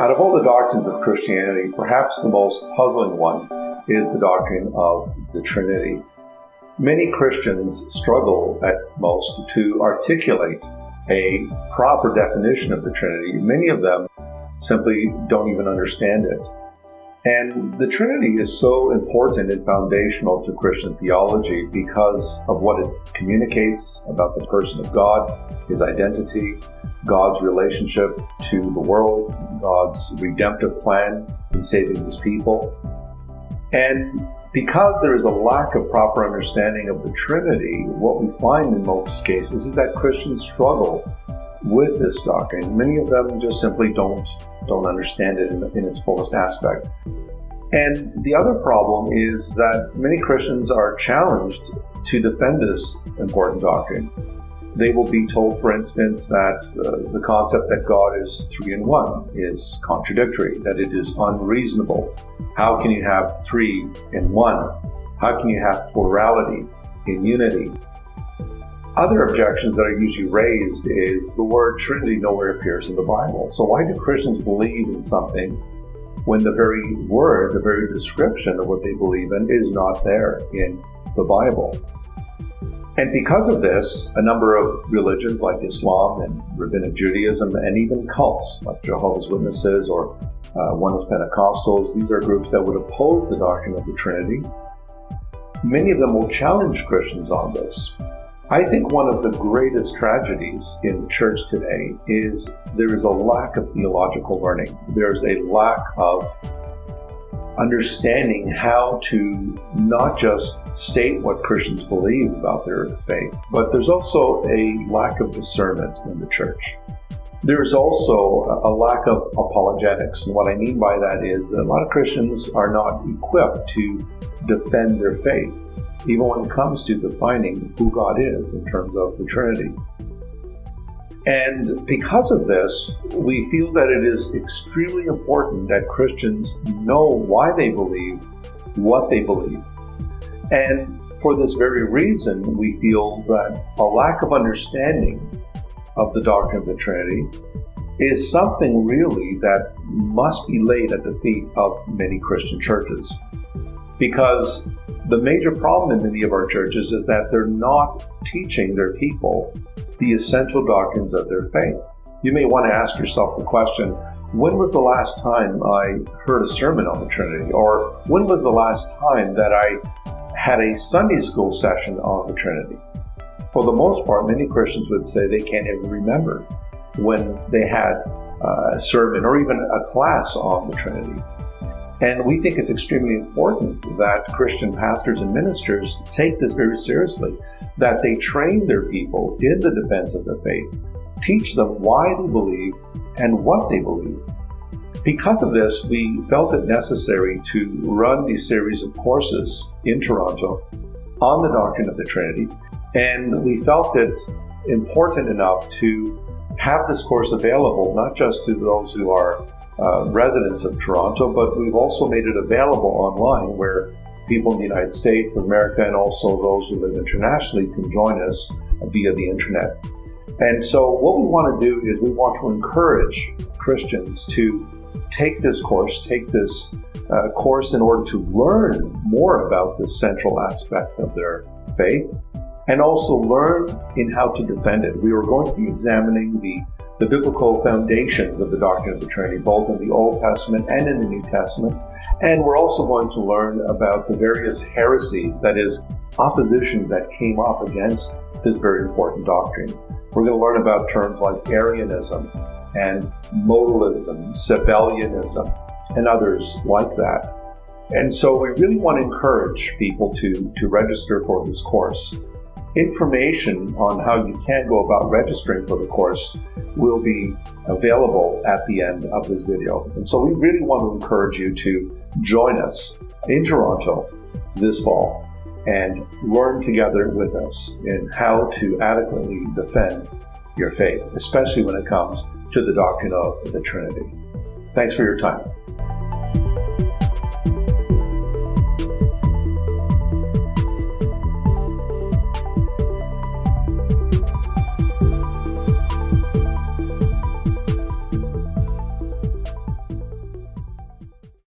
Out of all the doctrines of Christianity, perhaps the most puzzling one is the doctrine of the Trinity. Many Christians struggle at most to articulate a proper definition of the Trinity. Many of them simply don't even understand it. And the Trinity is so important and foundational to Christian theology because of what it communicates about the person of God, His identity, God's relationship to the world, God's redemptive plan in saving His people. And because there is a lack of proper understanding of the Trinity, what we find in most cases is that Christians struggle with this doctrine. Many of them just simply don't understand it in its fullest aspect. And the other problem is that many Christians are challenged to defend this important doctrine. They will be told, for instance, that the concept that God is three in one is contradictory, that it is unreasonable. How can you have three in one? How can you have plurality in unity? Other objections that are usually raised is the word Trinity nowhere appears in the Bible. So why do Christians believe in something when the very word, the very description of what they believe in is not there in the Bible? And because of this, a number of religions like Islam and Rabbinic Judaism and even cults like Jehovah's Witnesses or Oneness Pentecostals, these are groups that would oppose the doctrine of the Trinity. Many of them will challenge Christians on this. I think one of the greatest tragedies in the church today is there is a lack of theological learning. There's a lack of understanding how to not just state what Christians believe about their faith, but there's also a lack of discernment in the church. There's also a lack of apologetics, and what I mean by that is that a lot of Christians are not equipped to defend their faith, even when it comes to defining who God is in terms of the Trinity. And because of this, we feel that it is extremely important that Christians know why they believe what they believe. And for this very reason, we feel that a lack of understanding of the doctrine of the Trinity is something really that must be laid at the feet of many Christian churches. Because the major problem in many of our churches is that they're not teaching their people the essential doctrines of their faith. You may want to ask yourself the question, when was the last time I heard a sermon on the Trinity? Or when was the last time that I had a Sunday school session on the Trinity? For the most part, many Christians would say they can't even remember when they had a sermon or even a class on the Trinity. And we think it's extremely important that Christian pastors and ministers take this very seriously, that they train their people in the defense of their faith, teach them why they believe and what they believe. Because of this, we felt it necessary to run these series of courses in Toronto on the doctrine of the Trinity, and we felt it important enough to have this course available not just to those who are residents of Toronto, but we've also made it available online where people in the United States, America, and also those who live internationally can join us via the internet. And so what we want to do is we want to encourage Christians to take this course in order to learn more about this central aspect of their faith and also learn in how to defend it. We are going to be examining the biblical foundations of the doctrine of the Trinity, both in the Old Testament and in the New Testament. And we're also going to learn about the various heresies, that is, oppositions that came up against this very important doctrine. We're going to learn about terms like Arianism and modalism, Sabellianism, and others like that. And so we really want to encourage people to register for this course. Information on how you can go about registering for the course will be available at the end of this video. And so we really want to encourage you to join us in Toronto this fall and learn together with us in how to adequately defend your faith, especially when it comes to the doctrine of the Trinity. Thanks for your time.